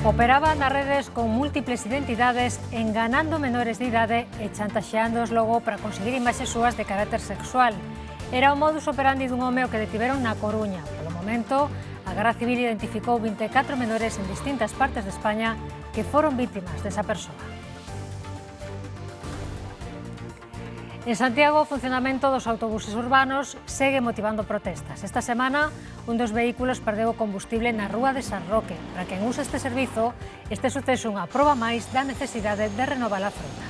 Operaba nas redes con múltiples identidades, enganando menores de idade e chantaxeándoos logo para conseguir imaxes súas de carácter sexual. Era o modus operandi dun home o que detiveron na Coruña. Polo momento, a Garda Civil identificou 24 menores en distintas partes de España que foron vítimas desa persoa. En Santiago, o funcionamento dos autobuses urbanos segue motivando protestas. Esta semana, un dos vehículos perdeu o combustible na rúa de San Roque. Para quen usa este servizo, este suceso é unha proba máis da necesidade de renovar a frota.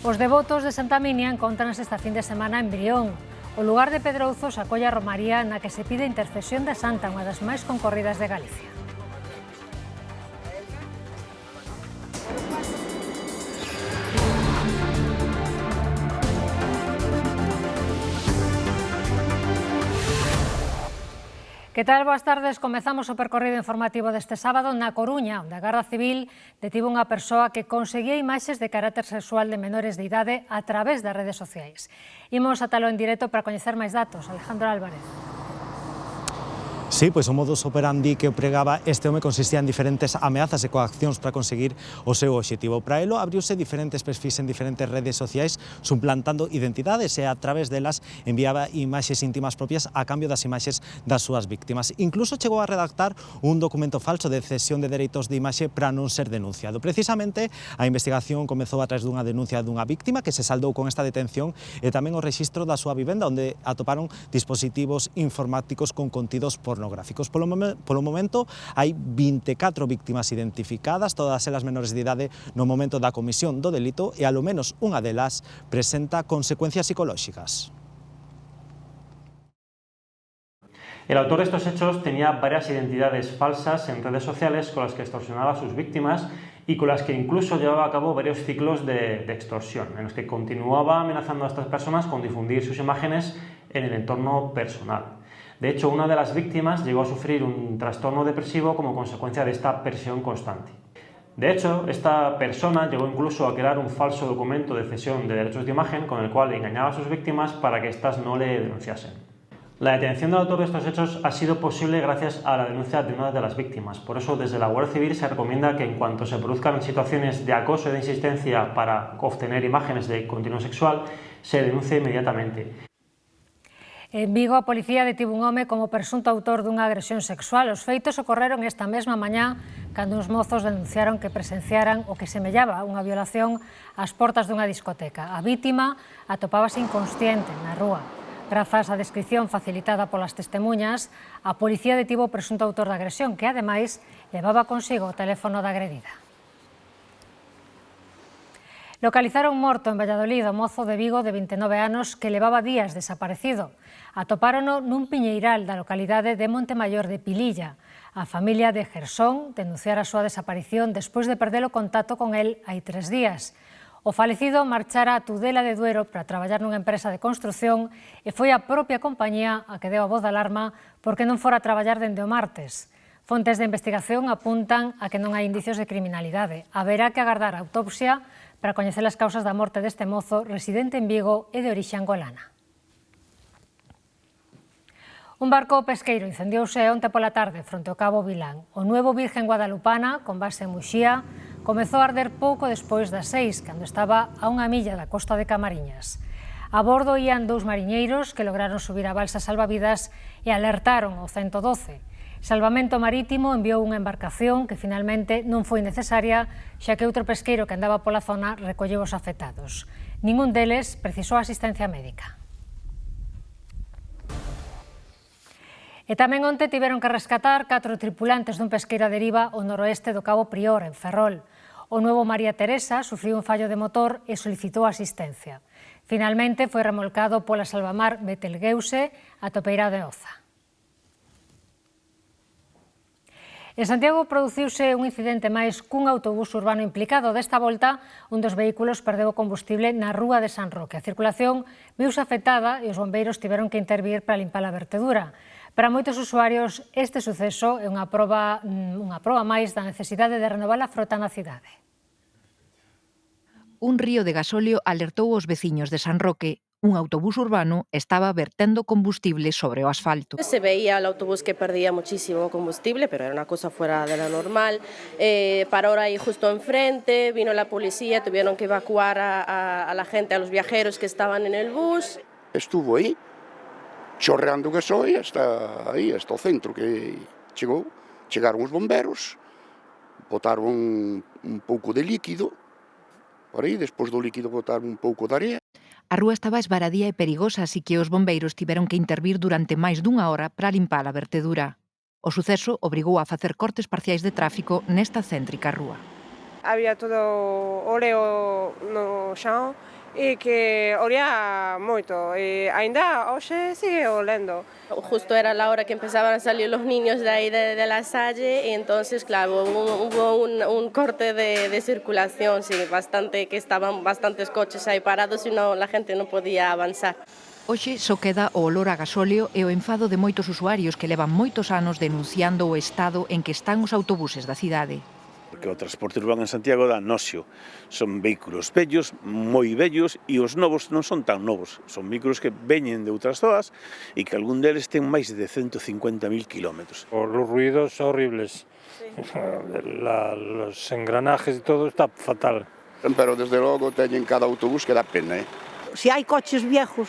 Os devotos de Santa Minia encontranse esta fin de semana en Brión. O lugar de Pedrouzos acolle a romaría na que se pide a intercesión da Santa, unha das máis concorridas de Galicia. Que tal? Boas tardes. Comezamos o percorrido informativo deste sábado na Coruña, onde a Garda Civil detivo unha persoa que conseguía imaxes de carácter sexual de menores de idade a través das redes sociais. Imos atalo en directo para coñecer máis datos. Alejandro Álvarez. Sí, pois o modus operandi que pregaba este home consistía en diferentes ameazas e coaccións para conseguir o seu obxectivo. Para elo, abriuse diferentes perfis en diferentes redes sociais suplantando identidades e a través delas enviaba imaxes íntimas propias a cambio das imaxes das súas víctimas. Incluso chegou a redactar un documento falso de cesión de dereitos de imaxe para non ser denunciado. Precisamente, a investigación comezou a través dunha denuncia dunha víctima que se saldou con esta detención e tamén o rexistro da súa vivenda, onde atoparon dispositivos informáticos con contidos pornográficos. Polo momento, hai 24 víctimas identificadas, todas elas menores de idade no momento da comisión do delito e, alo menos, unha delas presenta consecuencias psicolóxicas. El autor de estos hechos tenía varias identidades falsas en redes sociales con las que extorsionaba a sus víctimas y con las que incluso llevaba a cabo varios ciclos de extorsión, en los que continuaba amenazando a estas personas con difundir sus imágenes en el entorno personal. De hecho, una de las víctimas llegó a sufrir un trastorno depresivo como consecuencia de esta presión constante. De hecho, esta persona llegó incluso a crear un falso documento de cesión de derechos de imagen con el cual engañaba a sus víctimas para que éstas no le denunciasen. La detención del autor de estos hechos ha sido posible gracias a la denuncia de una de las víctimas. Por eso, desde la Guardia Civil se recomienda que en cuanto se produzcan situaciones de acoso y de insistencia para obtener imágenes de contenido sexual, se denuncie inmediatamente. En Vigo, a policía detivo un home como presunto autor dunha agresión sexual. Os feitos ocorreron esta mesma mañá cando uns mozos denunciaron que presenciaran o que semellaba unha violación ás portas dunha discoteca. A vítima atopábase inconsciente na rúa. Grazas á descripción facilitada polas testemuñas, a policía detivo o presunto autor da agresión, que ademais levaba consigo o teléfono da agredida. Localizaron morto en Valladolid o mozo de Vigo de 29 anos que levaba días desaparecido. Atopárono nun piñeiral da localidade de Montemayor de Pililla. A familia de Gersón denunciara a súa desaparición despois de perder o contacto con el hai 3 días. O falecido marchara a Tudela de Duero para traballar nunha empresa de construción e foi a propia compañía a que deu a voz de alarma porque non fora a traballar dende o martes. Fontes de investigación apuntan a que non hai indicios de criminalidade. Haberá que agardar a autopsia para coñecer as causas da morte deste mozo residente en Vigo e de orixe angolana. Un barco pesqueiro incendiouse onte pola tarde fronte ao Cabo Vilán. O Nuevo Virgen Guadalupana, con base en Muxía, comezou a arder pouco despois das 6, cando estaba a unha milla da costa de Camariñas. A bordo ían 2 mariñeiros que lograron subir a balsa salvavidas e alertaron o 112. Salvamento Marítimo enviou unha embarcación que finalmente non foi necesaria, xa que outro pesqueiro que andaba pola zona recolleu os afectados. Ningún deles precisou asistencia médica. E tamén onte tiveron que rescatar 4 tripulantes dun pesqueiro a deriva ao noroeste do Cabo Prior, en Ferrol. O Nuevo María Teresa sufriu un fallo de motor e solicitou asistencia. Finalmente foi remolcado pola Salvamar Betelgeuse a Topeira de Oza. En Santiago produciuse un incidente máis cun autobús urbano implicado. Desta volta, un dos vehículos perdeu o combustible na rúa de San Roque. A circulación viuse afectada e os bombeiros tiveron que intervir para limpar a vertedura. Para moitos usuarios, este suceso é unha proba máis da necesidade de renovar a frota na cidade. Un río de gasóleo alertou os veciños de San Roque Un autobús urbano estaba vertendo combustible sobre o asfalto. Se veía el autobús que perdía muchísimo combustible, pero era una cosa fuera de la normal. Paró ahí justo enfrente, vino la policía, tuvieron que evacuar a la gente, a los viajeros que estaban en el bus. Estuvo aí, chorreando que soy, hasta o centro que chegaron os bomberos, botaron un pouco de líquido, por aí, despois do líquido botaron un pouco de area. A rúa estaba esvaradía e perigosa, así que os bombeiros tiveron que intervir durante máis dunha hora para limpar a vertedura. O suceso obrigou a facer cortes parciais de tráfico nesta céntrica rúa. Había todo óleo no xao e que olía moito. E aínda hoxe sigue olendo. Justo era la hora que empezaban a salir los niños de ahí de la Salle y entonces, claro, hubo un corte de circulación, sí, bastante, que estaban bastantes coches ahí parados y la gente no podía avanzar. Hoxe só queda o olor a gasóleo e o enfado de moitos usuarios que levan moitos anos denunciando o estado en que están os autobuses da cidade. Porque o transporte urbano en Santiago dá noxo. Son vehículos vellos, moi vellos, e os novos non son tan novos. Son vehículos que veñen de outras zonas e que algún deles ten máis de 150.000 kilómetros. Os ruidos horribles, sí. Los engranajes e todo está fatal. Pero desde logo teñen cada autobús que dá pena, Si hai coches viejos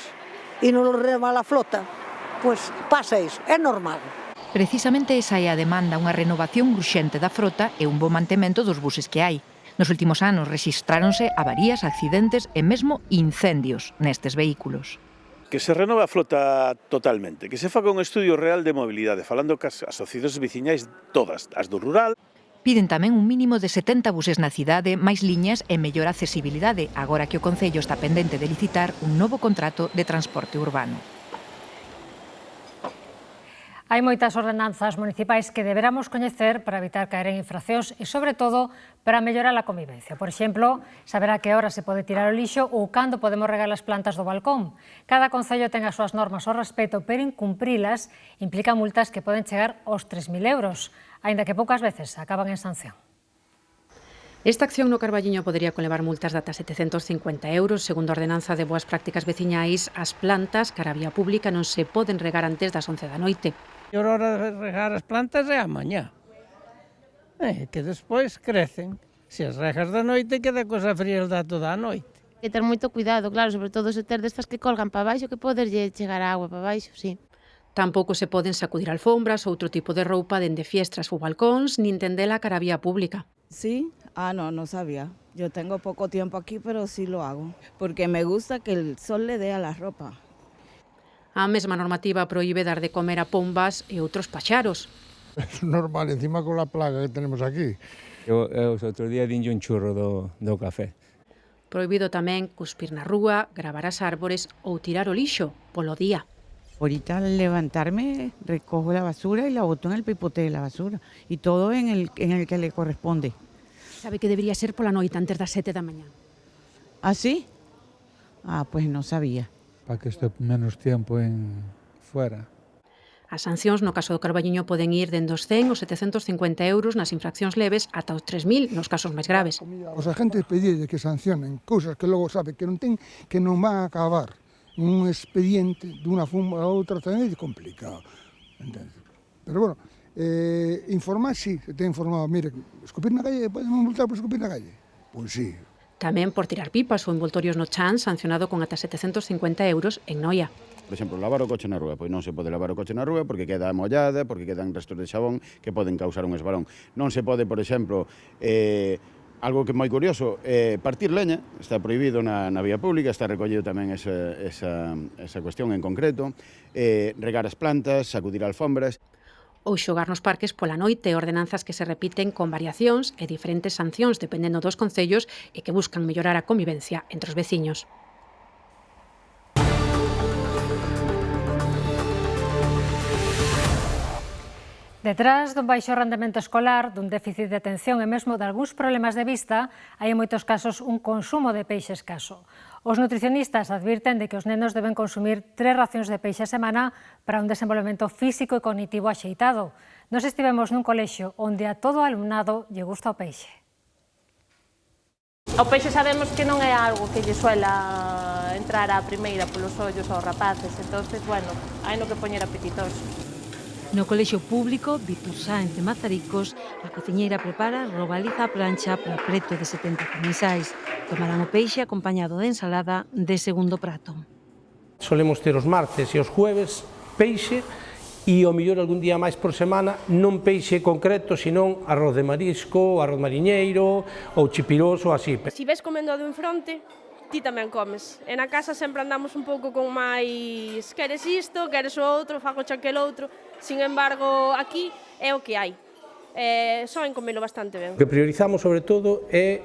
e non los rema la flota, pues pasa iso, é normal. Precisamente esa é a demanda, unha renovación urxente da frota e un bo mantemento dos buses que hai. Nos últimos anos rexistráronse avarías, accidentes e mesmo incendios nestes vehículos. Que se renova a flota totalmente, que se faga un estudio real de mobilidade, falando cas asociacións veciñais todas, as do rural. Piden tamén un mínimo de 70 buses na cidade, máis liñas e mellor accesibilidade, agora que o Concello está pendente de licitar un novo contrato de transporte urbano. Hai moitas ordenanzas municipais que deberamos coñecer para evitar caer en infraccións e, sobre todo, para mellorar a convivencia. Por exemplo, saber a que hora se pode tirar o lixo ou cando podemos regar as plantas do balcón. Cada concello ten as súas normas ao respecto, pero incumprilas implica multas que poden chegar aos 3.000 euros, aínda que poucas veces acaban en sanción. Esta acción no Carballiño podería conlevar multas de ata 750 euros. Segundo a ordenanza de boas prácticas veciñais, as plantas, cara a vía pública, non se poden regar antes das 11 da noite. A hora de regar as plantas é a mañá, que despois crecen. Se as regas da noite, queda cosa fría da toda a noite. Hai que ter moito cuidado, claro, sobre todo se ter destas que colgan para baixo, que poderlle chegar a agua para baixo, sí. Tampouco se poden sacudir alfombras ou outro tipo de roupa dende fiestras ou balcóns, nin tendela cara a vía pública. Sí, no sabía. Yo tengo poco tiempo aquí, pero sí lo hago, porque me gusta que el sol le dé a la ropa. A mesma normativa proíbe dar de comer a pombas e outros paxaros. É normal, encima con a plaga que tenemos aquí. Eu outro día dinlle un churro do café. Prohibido tamén cuspir na rúa, gravar as árbores ou tirar o lixo polo día. Ahorita al levantarme recojo la basura y la boto en el pipote de la basura y todo en el que le corresponde. Sabe que debería ser pola noite antes das 7 da mañá. ¿Ah, sí? Pues no sabía. Para que esté menos tiempo fuera. As sancións no caso do Carballiño poden ir dende os 100 aos 750 euros nas infraccións leves ata os 3.000 nos casos máis graves. Os agentes pedían que sancionen cousas que logo sabe que non van a acabar un expediente dunha forma a outra tamén é complicado. Pero bueno, informar sí, se ten informado, mire, escupir na calle, podemos multar por escupir na calle? Pois sí. Tamén por tirar pipas ou envoltorios no chan, sancionado con ata 750 euros en Noia. Por exemplo, lavar o coche na rúa, pois non se pode lavar o coche na rúa porque queda mollada, porque quedan restos de xabón que poden causar un esbalón. Non se pode, por exemplo, algo que é moi curioso, partir leña, está prohibido na vía pública, está recollido tamén esa cuestión en concreto, regar as plantas, sacudir alfombras. Ou xogar nos parques pola noite, ordenanzas que se repiten con variacións e diferentes sancións dependendo dos concellos e que buscan mellorar a convivencia entre os veciños. Detrás dun baixo rendemento escolar, dun déficit de atención e mesmo de algúns problemas de vista, hai en moitos casos un consumo de peixe escaso. Os nutricionistas advirten de que os nenos deben consumir 3 racións de peixe a semana para un desenvolvemento físico e cognitivo axeitado. Nos estivemos nun colexio onde a todo o alumnado lle gusta o peixe. O peixe sabemos que non é algo que lle suela entrar á primeira polos ollos aos rapaces, entonces, bueno, hai no que poñer apetitoso. No colexio público Víctor Sáenz de Mazaricos, a cociñeira prepara robaliza a plancha para preto de 70 comensais. Tomarán o peixe acompañado de ensalada de segundo prato. Solemos ter os martes e os jueves peixe e o mellor algún día máis por semana non peixe concreto, senón arroz de marisco, arroz mariñeiro ou chipirós ou así. Si ves comendo do enfronte, ti tamén comes. E na casa sempre andamos un pouco con máis queres isto, queres o outro, fago xa aquel outro. Sin embargo, aquí é o que hai. Soen comelo bastante ben. O que priorizamos sobre todo é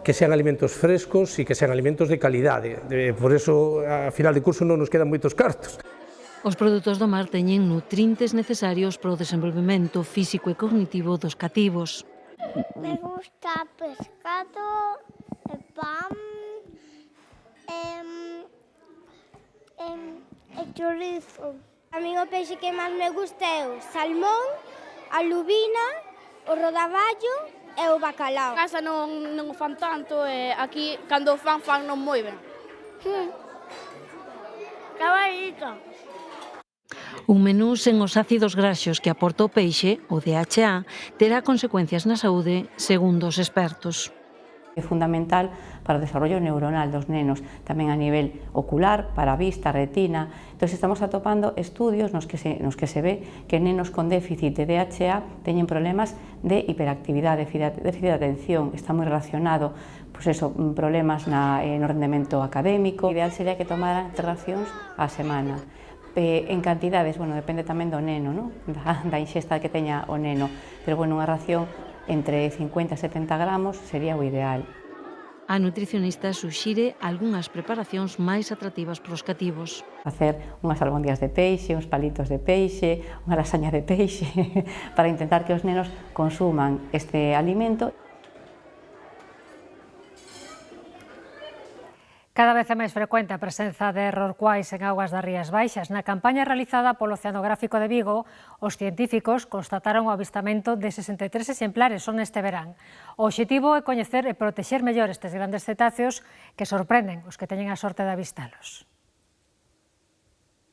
que sean alimentos frescos e que sean alimentos de calidade. Por eso, a final de curso non nos quedan moitos cartos. Os produtos do mar teñen nutrintes necesarios para o desenvolvemento físico e cognitivo dos cativos. Me gusta pescado, pan e chorizo. A mí o peixe que máis me gusta é o salmón, a lubina, o rodaballo e o bacalao. En casa non o fan tanto e aquí, cando o fan non moi ben. Caballito. Un menú sen os ácidos graxos que aporta o peixe, o DHA, terá consecuencias na saúde, segundo os expertos. É fundamental para o desarrollo neuronal dos nenos, tamén a nivel ocular, para a vista, a retina. Entón, estamos atopando estudios nos que se ve que nenos con déficit de DHA teñen problemas de hiperactividade, déficit de atención, está moi relacionado, problemas no rendemento académico. O ideal sería que tomaran 3 racións á semana. En cantidades, depende tamén do neno, da inxesta que teña o neno, pero unha ración entre 50 e 70 gramos sería o ideal. A nutricionista suxire algunhas preparacións máis atractivas para os cativos. Facer unhas albóndigas de peixe, uns palitos de peixe, unha lasaña de peixe, para intentar que os nenos consuman este alimento. Cada vez é máis frecuente a presenza de rorcuais en augas das Rías Baixas. Na campaña realizada polo Oceanográfico de Vigo, os científicos constataron o avistamento de 63 exemplares son este verán. O obxectivo é coñecer e protexer mellor estes grandes cetáceos que sorprenden os que teñen a sorte de avistalos.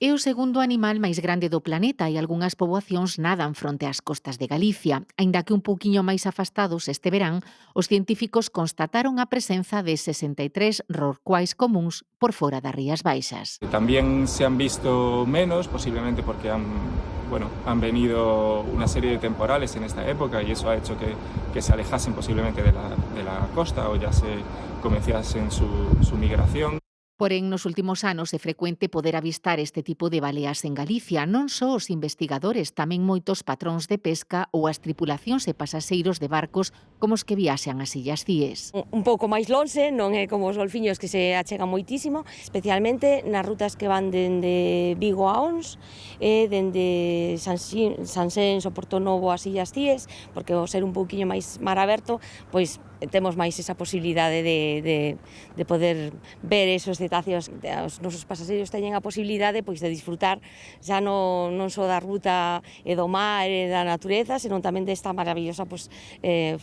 É o segundo animal máis grande do planeta e algunhas poboacións nadan fronte ás costas de Galicia. Aínda que un pouquiño máis afastados este verán, os científicos constataron a presenza de 63 rorcuais comúns por fora das Rías Baixas. También se han visto menos, posiblemente porque han venido una serie de temporales en esta época y eso ha hecho que se alejasen posiblemente de la costa o ya se comenzasen su migración. Porén, nos últimos anos é frecuente poder avistar este tipo de baleas en Galicia. Non só os investigadores, tamén moitos patróns de pesca ou as tripulacións e pasaxeiros de barcos como os que viaxan ás Illas Cíes. Un pouco máis lonxe, non é como os golfiños que se achegan moitísimo, especialmente nas rutas que van dende Vigo a Ons e dende Sanxenxo, Portonovo ás Illas Cíes, porque ao ser un pouquiño máis mar aberto, pois temos máis esa posibilidade de poder ver esos cetáceos. Os nosos pasaxeiros teñen a posibilidade de disfrutar xa non só da ruta e do mar e da natureza, senón tamén desta maravillosa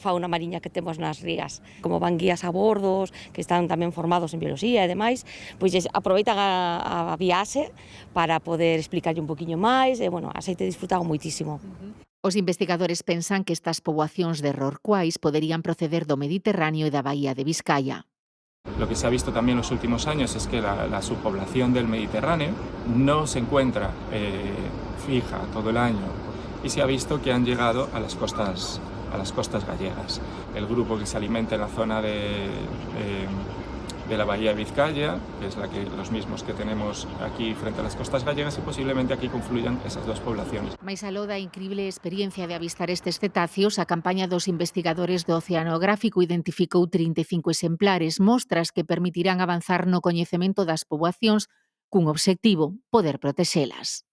fauna mariña que temos nas rías. Como van guías a bordos, que están tamén formados en bioloxía e demais, aproveitan a viaxe para poder explicarlle un poquinho máis e, a xeite disfrutado moitísimo. Os investigadores pensan que estas poboacións de rorcuais poderían proceder do Mediterráneo e da Bahía de Vizcaya. Lo que se ha visto también en los últimos años es que la subpoblación del Mediterráneo no se encuentra fija todo el año y se ha visto que han llegado a las costas gallegas. El grupo que se alimenta en la zona de la Bahía de Vizcaya, que es los mismos que tenemos aquí frente a las costas gallegas, y posiblemente aquí confluyan esas dos poblaciones. Mais aló da incrible experiencia de avistar estes cetáceos, a campaña dos investigadores do Oceanográfico identificou 35 exemplares, mostras que permitirán avanzar no coñecemento das poboacións cun obxectivo, poder protexelas.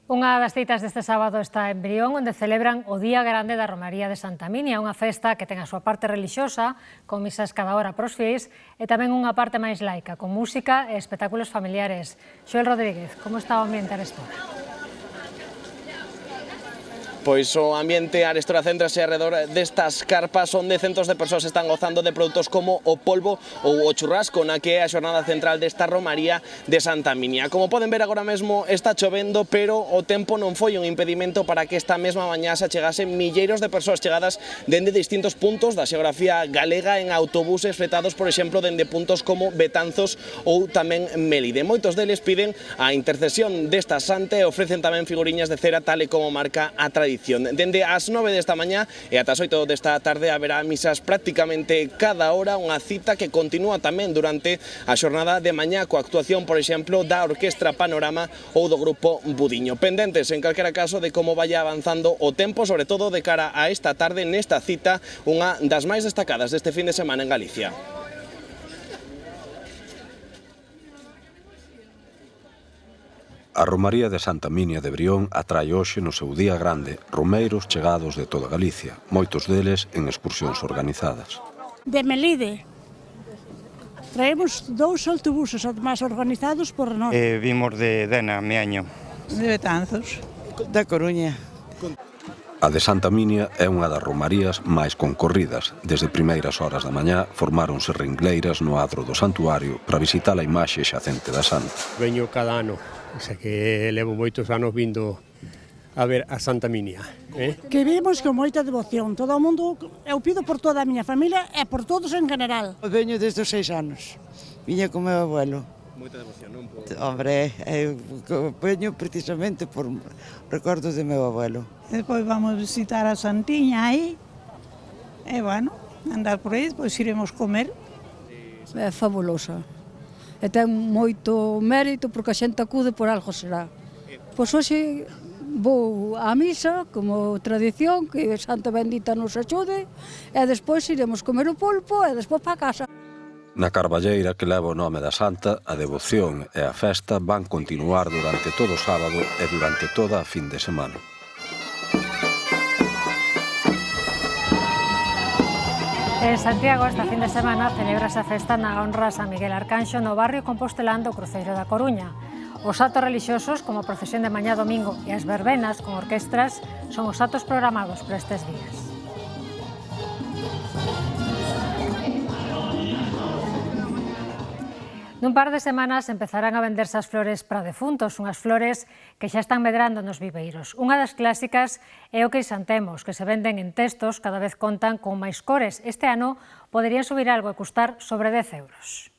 Unha das citas deste sábado está en Brión, onde celebran o Día Grande da Romaría de Santa Minia, unha festa que ten a súa parte relixiosa, con misas cada hora para os fiéis, e tamén unha parte máis laica, con música e espectáculos familiares. Xoel Rodríguez, como está o ambiente a esta hora? Pois o ambiente arestora céntrase alrededor destas carpas onde centos de persoas están gozando de produtos como o polvo ou o churrasco na que é a xornada central desta romaría de Santa Minia. Como poden ver agora mesmo está chovendo, pero o tempo non foi un impedimento para que esta mesma mañá se achegasen milleiros de persoas chegadas dende distintos puntos da xeografía galega en autobuses fretados, por exemplo, dende puntos como Betanzos ou tamén Melide. Moitos deles piden a intercesión desta santa e ofrecen tamén figuriñas de cera tal e como marca a tradición. Dende as 9 desta mañá e ata as 8 desta tarde haberá misas prácticamente cada hora, unha cita que continúa tamén durante a xornada de mañá coa actuación, por exemplo, da Orquestra Panorama ou do grupo Budiño. Pendentes, en calquera caso, de como vaya avanzando o tempo, sobre todo de cara a esta tarde nesta cita, unha das máis destacadas deste fin de semana en Galicia. A Romaría de Santa Minia de Brión atrae hoxe no seu día grande romeiros chegados de toda Galicia, moitos deles en excursións organizadas. De Melide. Traemos 2 autobuses máis organizados por nós. Vimos de Dena, Meaño. De Betanzos. Da Coruña. A de Santa Minia é unha das romarías máis concorridas. Desde primeiras horas da mañá formáronse ringleiras no adro do santuario para visitar a imaxe xacente da santa. Veño cada ano, o sea que levo moitos anos vindo a ver a Santa Minia. Que vimos con moita devoción. Todo o mundo, eu pido por toda a miña familia e por todos en general. Veño desde os 6 anos. Viña con meu abuelo. Moita devoción, non? Hombre, veño precisamente por recordos de meu abuelo. Despois vamos visitar a Santiña aí. E, bueno, andar por aí, depois iremos comer. É fabulosa. E ten moito mérito porque a xente acude por algo será. Pois hoxe vou á misa como tradición, que Santa Bendita nos axude, e despois iremos comer o pulpo e despois para casa. Na Carballeira, que leva o nome da santa, a devoción e a festa van continuar durante todo o sábado e durante toda a fin de semana. En Santiago, esta fin de semana, celebrase a festa na honra a San Miguel Arcanxo no barrio compostelán do Cruceiro da Coruña. Os actos relixiosos, como a procesión de mañá domingo e as verbenas con orquestras, son os actos programados para estes días. Nun par de semanas empezarán a venderse as flores para defuntos, unhas flores que xa están medrando nos viveiros. Unha das clásicas é o crisantemos, que se venden en testos, cada vez contan con máis cores. Este ano poderían subir algo e custar sobre 10 euros.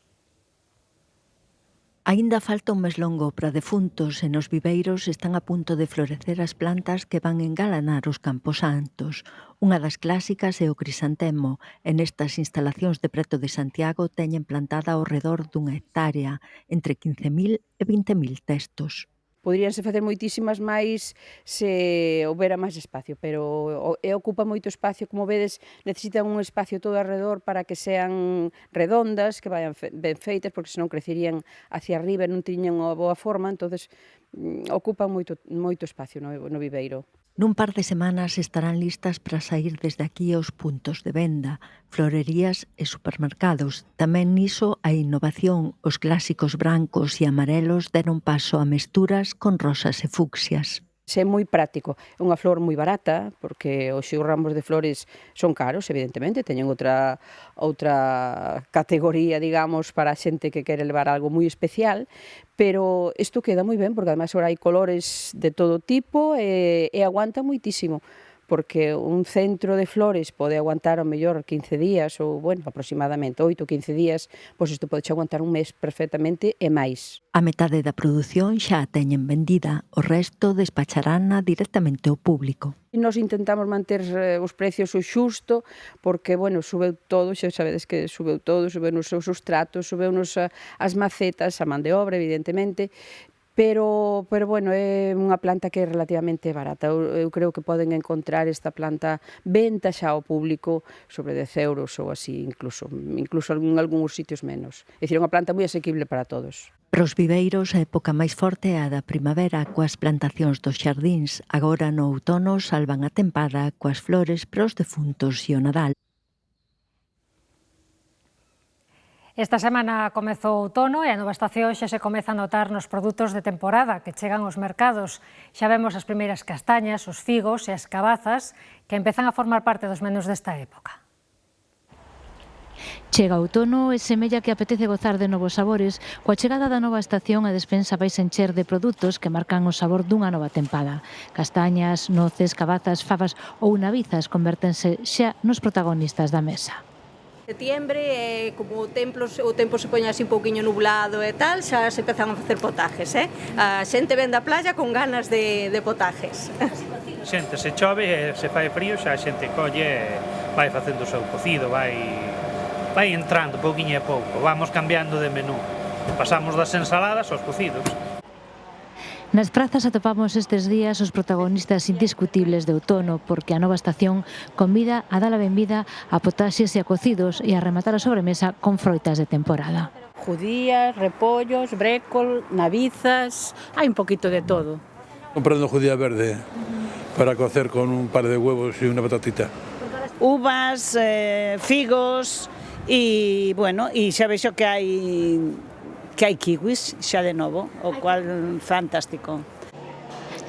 Aínda falta un mes longo para defuntos e nos viveiros están a punto de florecer as plantas que van engalanar os camposantos. Unha das clásicas é o crisantemo e nestas instalacións de preto de Santiago teñen plantada ao redor dunha hectárea, entre 15.000 e 20.000 testos. Poderíanse facer moitísimas máis se houbera máis espacio, pero ocupa moito espacio, como vedes, necesitan un espacio todo alrededor para que sean redondas, que vayan ben feitas, porque senón crecerían hacia arriba e non tiñan unha boa forma, entonces ocupan moito espacio no viveiro. Nun par de semanas estarán listas para sair desde aquí aos puntos de venda, florerías e supermercados. Tamén niso a innovación, os clásicos brancos e amarelos deron paso a mesturas con rosas e fucsias. É moi práctico, é unha flor moi barata, porque os seus ramos de flores son caros, evidentemente, teñen outra categoría, digamos, para a xente que quere levar algo moi especial, pero isto queda moi ben, porque además agora hai colores de todo tipo e aguanta moitísimo, porque un centro de flores pode aguantar ao mellor 15 días ou, bueno, aproximadamente 8 ou 15 días, pois isto pode aguantar un mes perfectamente e máis. A metade da produción xa a teñen vendida, o resto despacharana directamente ao público. Nos intentamos manter os precios o xusto, porque, bueno, subeu todo, xa sabedes que subeu todo, subeu nos seus substratos, subeu nos as macetas, a man de obra, evidentemente, pero bueno, é unha planta que é relativamente barata. Eu creo que poden encontrar esta planta venta xa ao público sobre 10 euros ou así, incluso en algúns sitios menos. É dicir, é unha planta moi asequible para todos. Para os viveiros, a época máis forte é a da primavera, coas plantacións dos xardíns. Agora no outono salvan a tempada coas flores para os defuntos e o Nadal. Esta semana comezou o outono e a nova estación xa se comeza a notar nos produtos de temporada que chegan aos mercados. Xa vemos as primeiras castañas, os figos e as cabazas que empezan a formar parte dos menús desta época. Chega o outono e semella que apetece gozar de novos sabores. Coa chegada da nova estación a despensa vai se encher de produtos que marcan o sabor dunha nova tempada. Castañas, noces, cabazas, favas ou navizas convértense xa nos protagonistas da mesa. Setiembre, como o tempo se poñe así un pouquiño nublado e tal, xa se empezan a facer potajes, A xente ven da playa con ganas de potajes. Xente, se chove e se fai frío, xa a xente colle e vai facendo o seu cocido, vai entrando pouquiño a pouco, vamos cambiando de menú. Pasamos das ensaladas aos cocidos. Nas prazas atopamos estes días os protagonistas indiscutibles de outono, porque a nova estación convida a dar a benvida a potaxes e a cocidos e a rematar a sobremesa con froitas de temporada. Judías, repollos, brécol, navizas, hai un poquito de todo. Comprando judía verde para cocer con un par de huevos y una patatita. Uvas, figos e, bueno, e xa vexo que hai kiwis xa de novo, o cual fantástico.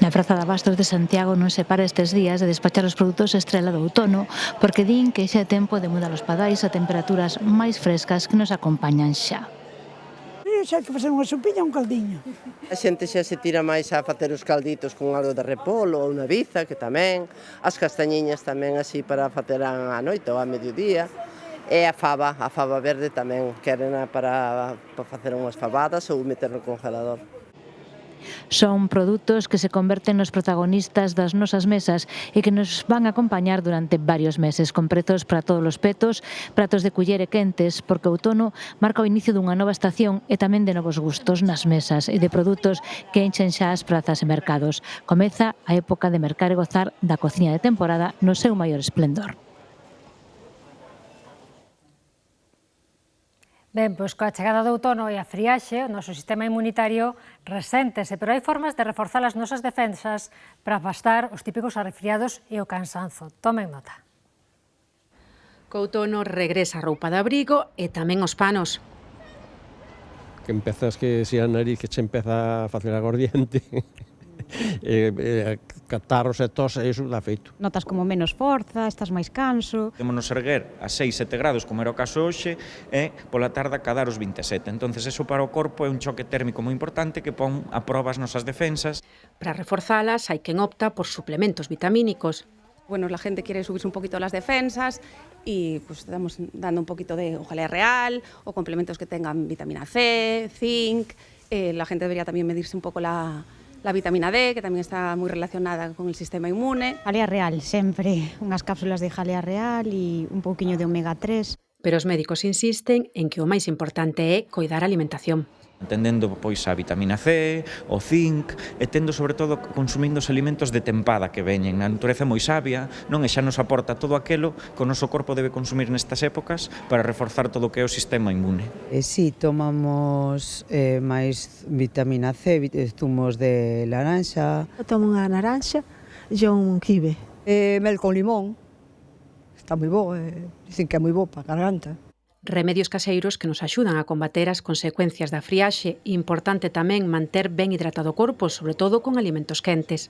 Na Praza de Abastos de Santiago non se para estes días de despachar os produtos estrela do outono, porque din que xa é tempo de mudar os padais a temperaturas máis frescas que nos acompañan xa. Xa hai que facer unha sopiña, un caldiño. A xente xa se tira máis a facer os calditos con algo de repolo ou naviza, que tamén, as castañiñas tamén así para facer a noite ou a mediodía. E a fava verde tamén, queren para facer unhas favadas ou meter no congelador. Son produtos que se converten nos protagonistas das nosas mesas e que nos van a acompañar durante varios meses, con prezos para todos os petos, pratos de culler e quentes, porque o outono marca o inicio dunha nova estación e tamén de novos gustos nas mesas e de produtos que enchen xa as prazas e mercados. Comeza a época de mercar e gozar da cociña de temporada no seu maior esplendor. Ben, pois coa chegada do outono e a friaxe, o noso sistema inmunitario reséntese, pero hai formas de reforzar as nosas defensas para afastar os típicos arrefriados e o cansanzo. Tomen nota. Co outono regresa a roupa de abrigo e tamén os panos. Que empezas que se a nariz que se empeza a facer aguardiente, catarros e tos, e iso dá feito. Notas como menos forza, estás máis canso. Podemos erguer a 6-7 grados, como era o caso hoxe, e pola tarde cadar os 27. Entonces, eso para o corpo é un choque térmico moi importante que pon a proba as nosas defensas. Para reforzalas, hai quen opta por suplementos vitamínicos. Bueno, la gente quiere subirse un poquito las defensas y pues estamos dando un poquito de jalea real o complementos que tengan vitamina C, zinc. La gente debería también medirse un poco la vitamina D, que tamén está moi relacionada con el sistema inmune. Jalea real, sempre. Unhas cápsulas de jalea real e un pouquiño de omega 3. Pero os médicos insisten en que o máis importante é coidar a alimentación. Tendendo pois a vitamina C, o zinc, e tendo sobre todo consumindo os alimentos de tempada que veñen. A natureza é moi sabia, non? E xa nos aporta todo aquilo que o noso corpo debe consumir nestas épocas para reforzar todo o que é o sistema inmune. Si tomamos máis vitamina C, zumos de laranxa. Eu tomo unha naranxa e un kibe. Mel con limón, está moi bo, dicen que é moi bo para a garganta. Remedios caseiros que nos axudan a combater as consecuencias da friaxe. Importante tamén manter ben hidratado o corpo, sobre todo con alimentos quentes.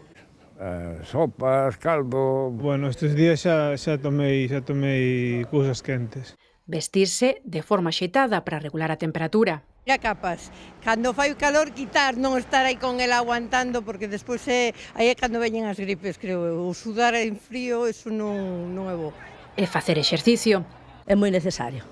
Sopas, caldo... Bueno, estes días xa tomei cousas quentes. Vestirse de forma axeitada para regular a temperatura. Mira capas, cando fai o calor quitar, non estar aí con el aguantando, porque despois aí é cando veñen as gripes, creo. O sudar en frío, eso non é bo. E facer exercicio. É moi necesario.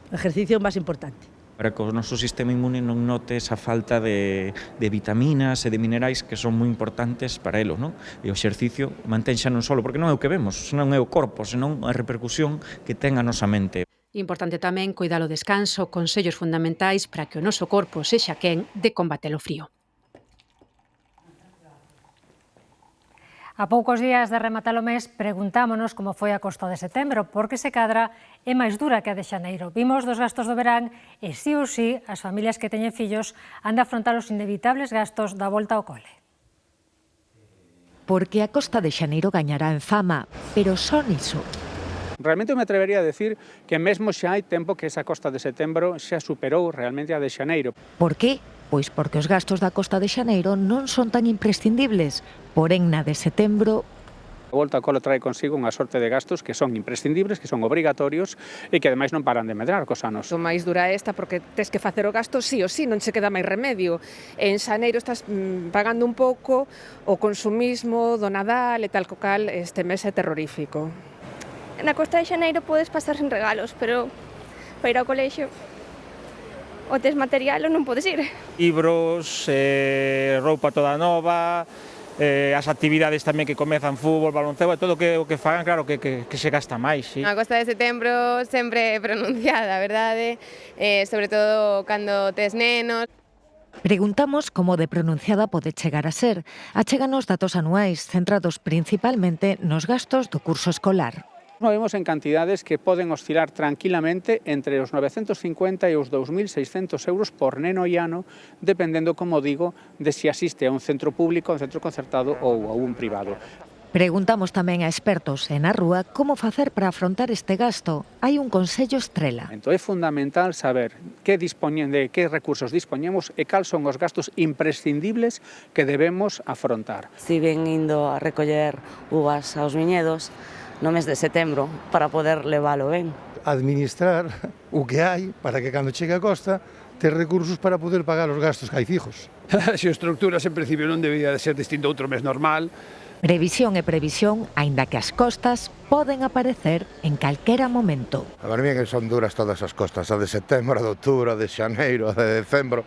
O ejercicio é o máis importante. Para que o noso sistema inmune non note esa falta de vitaminas e de minerais que son moi importantes para elo, non? E o exercicio mantenxa non só, porque non é o que vemos, non é o corpo, senón a repercusión que ten a nosa mente. Importante tamén coidar o descanso, consellos fundamentais para que o noso corpo sexa quen de combater o frío. A poucos días de rematar o mes, preguntámonos como foi a costa de setembro, porque se cadra é máis dura que a de xaneiro. Vimos dos gastos do verán e sí ou sí, as familias que teñen fillos han de afrontar os inevitables gastos da volta ao cole. Porque a costa de xaneiro gañará en fama, pero só niso. Realmente me atrevería a decir que mesmo xa hai tempo que esa costa de setembro xa superou realmente a de xaneiro. Por que? Pois porque os gastos da costa de xaneiro non son tan imprescindibles, porén na de setembro A volta ao colo trae consigo unha sorte de gastos que son imprescindibles, que son obrigatorios e que ademais non paran de medrar cos anos. O máis dura esta porque tes que facer o gasto sí ou sí, non se queda máis remedio. En xaneiro estás pagando un pouco o consumismo do Nadal e tal, co cal este mes é terrorífico. Na costa de xaneiro podes pasar sen regalos, pero para ir ao colexio o tes material ou non podes ir. Libros, roupa toda nova, as actividades tamén que comezan, fútbol, balonceo, e todo o que fagan, claro, que se gasta máis. Sí. A costa de setembro sempre é pronunciada, verdade? Sobre todo cando tes nenos. Preguntamos como de pronunciada pode chegar a ser. Achéganos datos anuais centrados principalmente nos gastos do curso escolar. Vemos en cantidades que poden oscilar tranquilamente entre os 950 e os 2.600 euros por neno e ano, dependendo, como digo, de se asiste a un centro público, a un centro concertado ou a un privado. Preguntamos tamén a expertos e na rúa como facer para afrontar este gasto. Hai un consello estrela. É fundamental saber de que recursos dispoñemos e cal son os gastos imprescindibles que debemos afrontar. Si ven indo a recoller uvas aos viñedos, no mes de setembro, para poder leválo ben. Administrar o que hai para que cando chegue a costa ter recursos para poder pagar os gastos que hai fijos. Se estructuras en principio non debería de ser distinto a outro mes normal. Previsión e previsión, aínda que as costas poden aparecer en calquera momento. A ver, mira que son duras todas as costas, a de setembro, a de outubro, a de xaneiro, a de decembro.